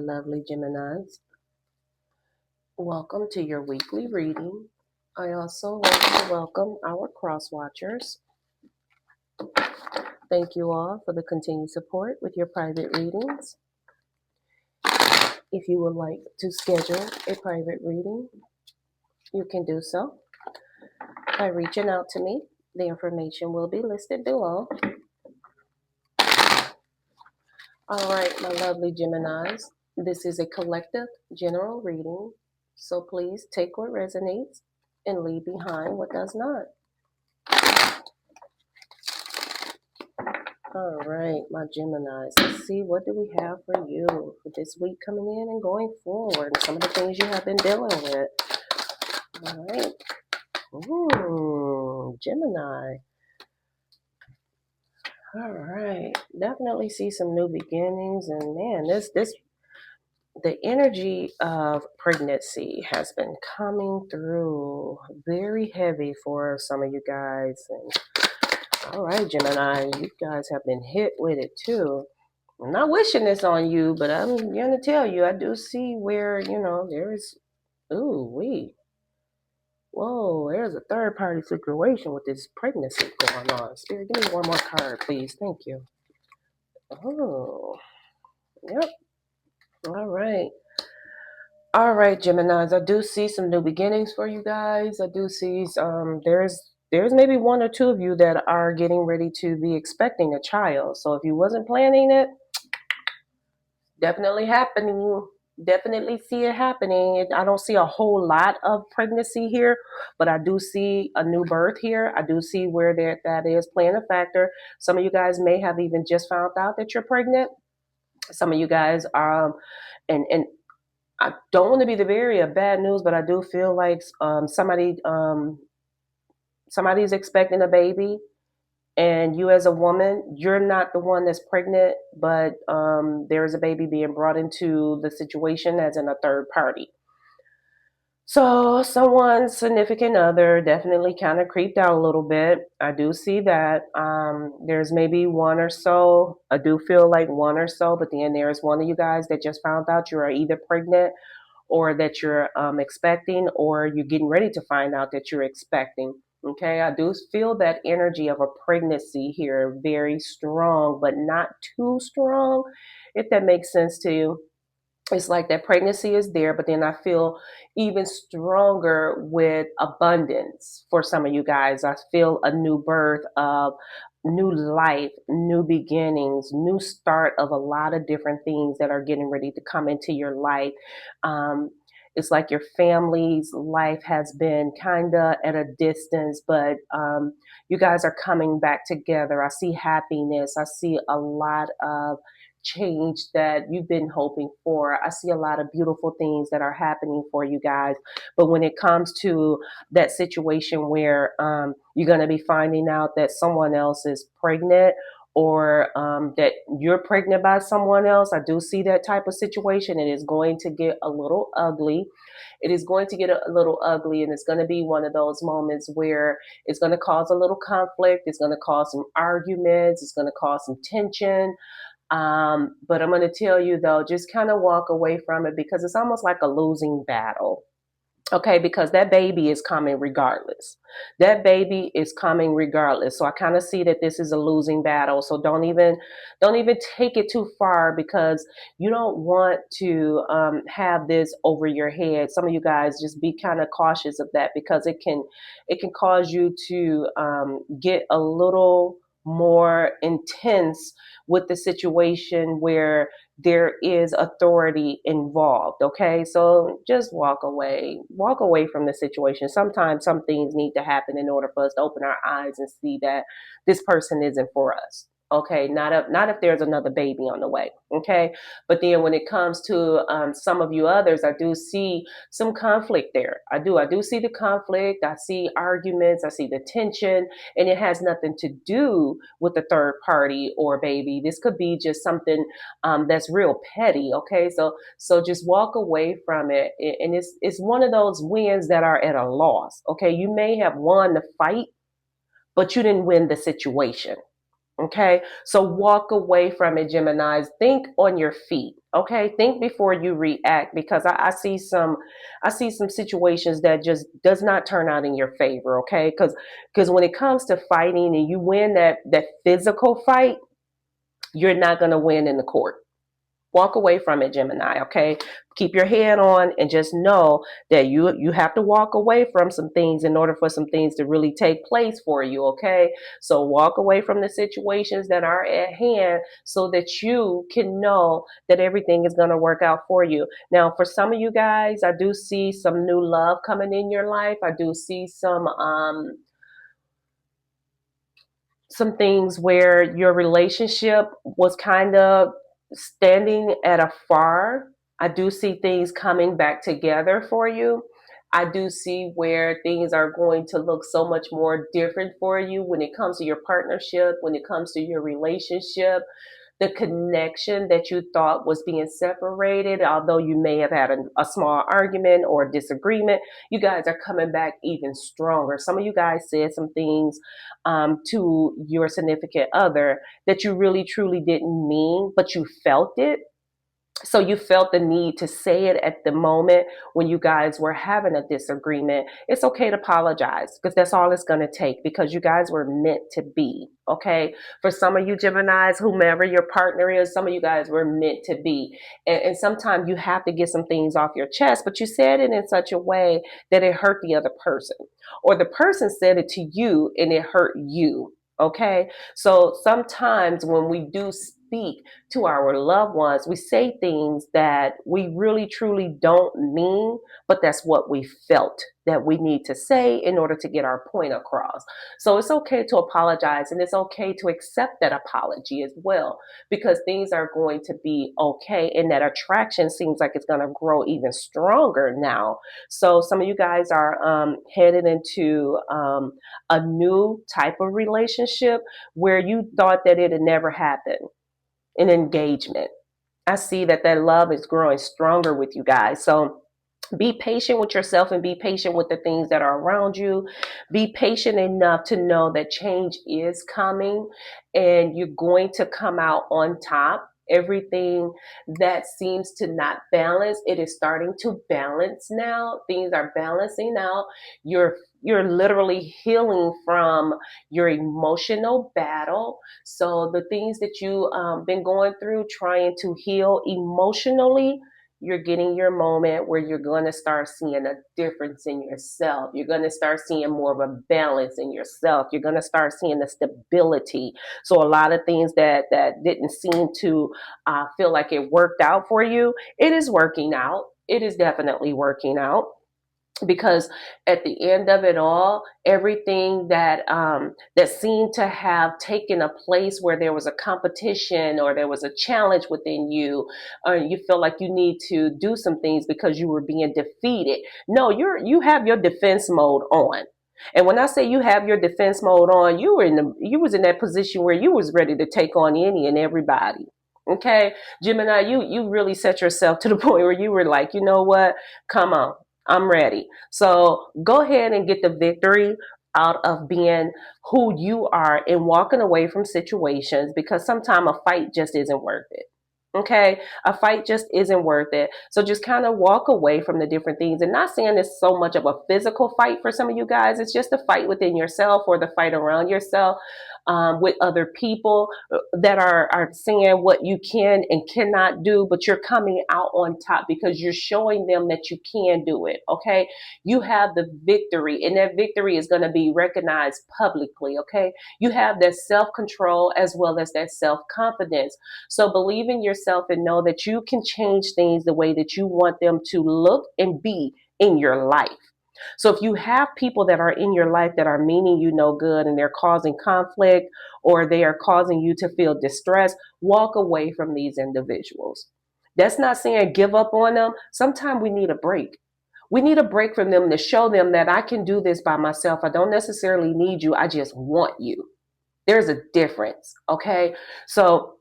lovely Geminis. Welcome to your weekly reading. I also want to welcome our cross watchers. Thank you all for the continued support with your private readings. If you would like to schedule a private reading, you can do so by reaching out to me. The information will be listed below. All right, my lovely Geminis. This is a collective general reading, so please take what resonates and leave behind what does not. All right, my Geminis. Let's see, what do we have for you for this week coming in and going forward? Some of the things you have been dealing with. All right. Gemini. All right. Definitely see some new beginnings. And man, the energy of pregnancy has been coming through very heavy for some of you guys. And all right, Gemini, you guys have been hit with it too. I'm not wishing this on you, but I'm going to tell you, I do see where, there's, whoa, there's a third party situation with this pregnancy going on. Spirit, give me one more card, please. Thank you. Oh, yep. All right. All right, Geminis, I do see some new beginnings for you guys. I do see there's maybe one or two of you that are getting ready to be expecting a child. So if you wasn't planning it, definitely happening. Definitely see it happening. I don't see a whole lot of pregnancy here, but I do see a new birth here. I do see where that is playing a factor. Some of you guys may have even just found out that you're pregnant. Some of you guys and I don't want to be the bearer of bad news, but I do feel like somebody's expecting a baby, and you as a woman, you're not the one that's pregnant, but there is a baby being brought into the situation as in a third party. So someone's significant other definitely kind of creeped out a little bit. I do see that. There's maybe one or so. I do feel like one or so, but then there's one of you guys that just found out you are either pregnant or that you're expecting, or you're getting ready to find out that you're expecting. Okay, I do feel that energy of a pregnancy here, very strong, but not too strong, if that makes sense to you. It's like that pregnancy is there, but then I feel even stronger with abundance for some of you guys. I feel a new birth of new life, new beginnings, new start of a lot of different things that are getting ready to come into your life. It's like your family's life has been kind of at a distance, but you guys are coming back together. I see happiness. I see a lot of change that you've been hoping for. I see a lot of beautiful things that are happening for you guys. But when it comes to that situation where you're going to be finding out that someone else is pregnant, or that you're pregnant by someone else, I do see that type of situation. It is going to get a little ugly. It is going to get a little ugly, and it's going to be one of those moments where it's going to cause a little conflict. It's going to cause some arguments. It's going to cause some tension. But I'm going to tell you though, just kind of walk away from it, because it's almost like a losing battle. Okay, because that baby is coming regardless. That baby is coming regardless. So I kind of see that this is a losing battle. So don't even take it too far, because you don't want to have this over your head. Some of you guys just be kind of cautious of that, because it can cause you to get a little more intense with the situation where there is authority involved. Okay, so just walk away from the situation. Sometimes some things need to happen in order for us to open our eyes and see that this person isn't for us. Okay, not if there's another baby on the way. Okay, but then when it comes to some of you others, I do see some conflict there. I do see the conflict. I see arguments. I see the tension, and it has nothing to do with the third party or baby. This could be just something that's real petty. Okay, so just walk away from it, and it's one of those wins that are at a loss. Okay, you may have won the fight, but you didn't win the situation. Okay, so walk away from it, Geminis. Think on your feet. Okay, think before you react, because I see some situations that just does not turn out in your favor. Okay, because when it comes to fighting and you win that physical fight, you're not going to win in the court. Walk away from it, Gemini. Okay, keep your head on and just know that you have to walk away from some things in order for some things to really take place for you. Okay, so walk away from the situations that are at hand so that you can know that everything is going to work out for you. Now, for some of you guys, I do see some new love coming in your life. I do see some things where your relationship was kind of standing at afar. I do see things coming back together for you. I do see where things are going to look so much more different for you when it comes to your partnership, when it comes to your relationship, the connection that you thought was being separated, although you may have had a small argument or a disagreement, you guys are coming back even stronger. Some of you guys said some things to your significant other that you really truly didn't mean, but you felt it, so you felt the need to say it at the moment when you guys were having a disagreement. It's okay to apologize because that's all it's going to take, because you guys were meant to be. Okay, for some of you Geminis, whomever your partner is, some of you guys were meant to be, and sometimes you have to get some things off your chest, but you said it in such a way that it hurt the other person, or the person said it to you and it hurt you. Okay, so sometimes when we do speak to our loved ones, we say things that we really truly don't mean, but that's what we felt that we need to say in order to get our point across. So it's okay to apologize, and it's okay to accept that apology as well, because things are going to be okay, and that attraction seems like it's going to grow even stronger now. So some of you guys are headed into a new type of relationship where you thought that it had never happened, an engagement. I see that that love is growing stronger with you guys. So be patient with yourself and be patient with the things that are around you. Be patient enough to know that change is coming and you're going to come out on top. Everything that seems to not balance, it is starting to balance now. Things are balancing out. You're literally healing from your emotional battle. So the things that you been going through, trying to heal emotionally, you're getting your moment where you're going to start seeing a difference in yourself. You're going to start seeing more of a balance in yourself. You're going to start seeing the stability. So a lot of things that didn't seem to feel like it worked out for you, it is working out. It is definitely working out, because at the end of it all, everything that seemed to have taken a place where there was a competition or there was a challenge within you, or you feel like you need to do some things because you were being defeated. No, you have your defense mode on. And when I say you have your defense mode on, you was in that position where you was ready to take on any and everybody. Okay, Gemini, you really set yourself to the point where you were like, you know what? Come on, I'm ready. So go ahead and get the victory out of being who you are and walking away from situations, because sometimes a fight just isn't worth it. Okay, a fight just isn't worth it. So just kind of walk away from the different things, and not saying it's so much of a physical fight for some of you guys. It's just a fight within yourself or the fight around yourself, with other people that are saying what you can and cannot do, but you're coming out on top because you're showing them that you can do it. Okay, you have the victory, and that victory is going to be recognized publicly. Okay, you have that self control as well as that self confidence. So believe in yourself and know that you can change things the way that you want them to look and be in your life. So if you have people that are in your life that are meaning you no good and they're causing conflict or they are causing you to feel distressed, walk away from these individuals. That's not saying give up on them. Sometimes we need a break. We need a break from them to show them that I can do this by myself. I don't necessarily need you. I just want you. There's a difference. Okay. So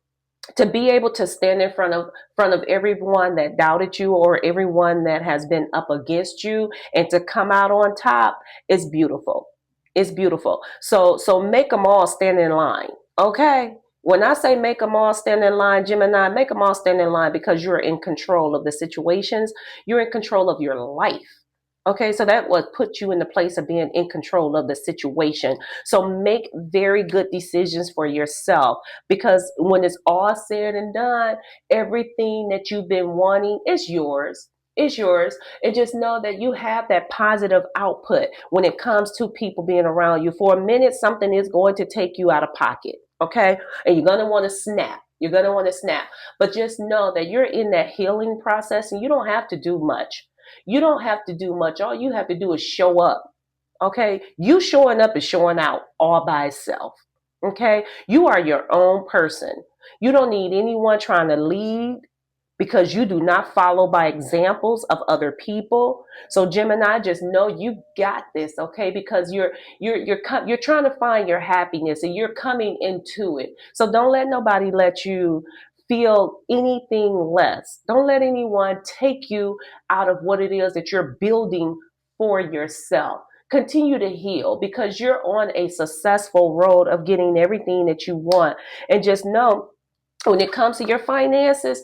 to be able to stand in front of everyone that doubted you or everyone that has been up against you and to come out on top is beautiful. It's beautiful. So make them all stand in line. Okay. When I say make them all stand in line, Gemini, make them all stand in line because you're in control of the situations. You're in control of your life. Okay, so that would put you in the place of being in control of the situation. So make very good decisions for yourself because when it's all said and done, everything that you've been wanting is yours. It's yours. And just know that you have that positive output when it comes to people being around you. For a minute, something is going to take you out of pocket. Okay. And you're going to want to snap. You're going to want to snap. But just know that you're in that healing process and you don't have to do much. You don't have to do much. All you have to do is show up. Okay. You showing up is showing out all by itself. Okay. You are your own person. You don't need anyone trying to lead because you do not follow by examples of other people. So Gemini, just know you got this, okay? Because you're trying to find your happiness and you're coming into it. So don't let nobody let you feel anything less. Don't let anyone take you out of what it is that you're building for yourself. Continue to heal because you're on a successful road of getting everything that you want. And just know when it comes to your finances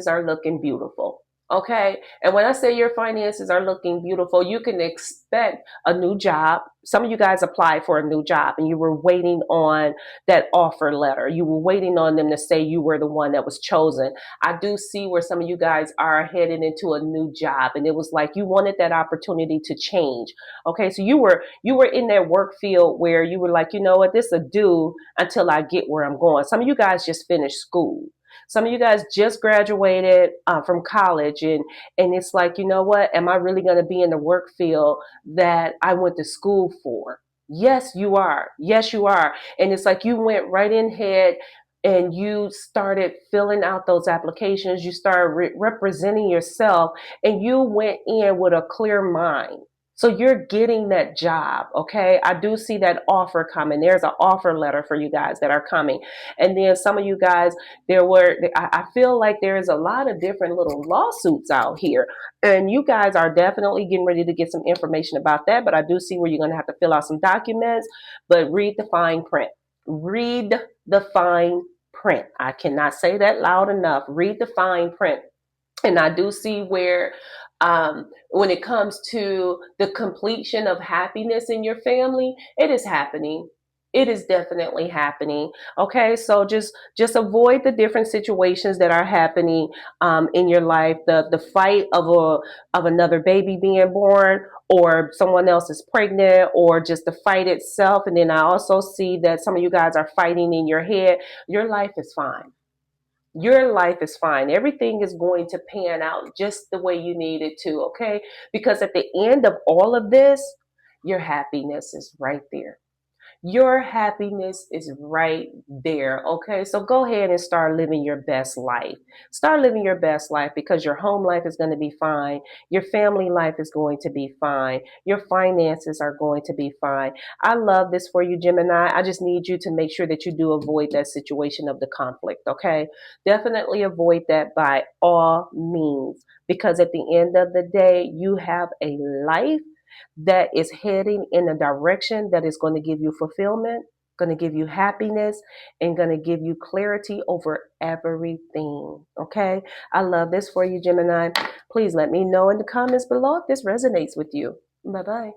are looking beautiful. Okay. And when I say your finances are looking beautiful, you can expect a new job. Some of you guys applied for a new job and you were waiting on that offer letter. You were waiting on them to say you were the one that was chosen. I do see where some of you guys are headed into a new job and it was like you wanted that opportunity to change. Okay. So you were in that work field where you were like, you know what, this will do until I get where I'm going. Some of you guys just finished school. Some of you guys just graduated from college, and it's like, you know what? Am I really going to be in the work field that I went to school for? Yes, you are. Yes, you are. And it's like you went right in head and you started filling out those applications. You started representing yourself, and you went in with a clear mind. So you're getting that job, okay? I do see that offer coming. There's an offer letter for you guys that are coming. And then some of you guys, I feel like there's a lot of different little lawsuits out here. And you guys are definitely getting ready to get some information about that. But I do see where you're going to have to fill out some documents, but read the fine print. Read the fine print. I cannot say that loud enough. Read the fine print. And I do see where when it comes to the completion of happiness in your family, it is happening. It is definitely happening. Okay, so just avoid the different situations that are happening in your life. The fight of another baby being born, or someone else is pregnant, or just the fight itself. And then I also see that some of you guys are fighting in your head. Your life is fine. Your life is fine. Everything is going to pan out just the way you need it to, okay? Because at the end of all of this, your happiness is right there. Your happiness is right there. Okay. So go ahead and start living your best life. Start living your best life because your home life is going to be fine. Your family life is going to be fine. Your finances are going to be fine. I love this for you, Gemini. I just need you to make sure that you do avoid that situation of the conflict. Okay. Definitely avoid that by all means because at the end of the day, you have a life that is heading in a direction that is going to give you fulfillment, going to give you happiness, and going to give you clarity over everything. Okay. I love this for you, Gemini. Please let me know in the comments below if this resonates with you. Bye bye.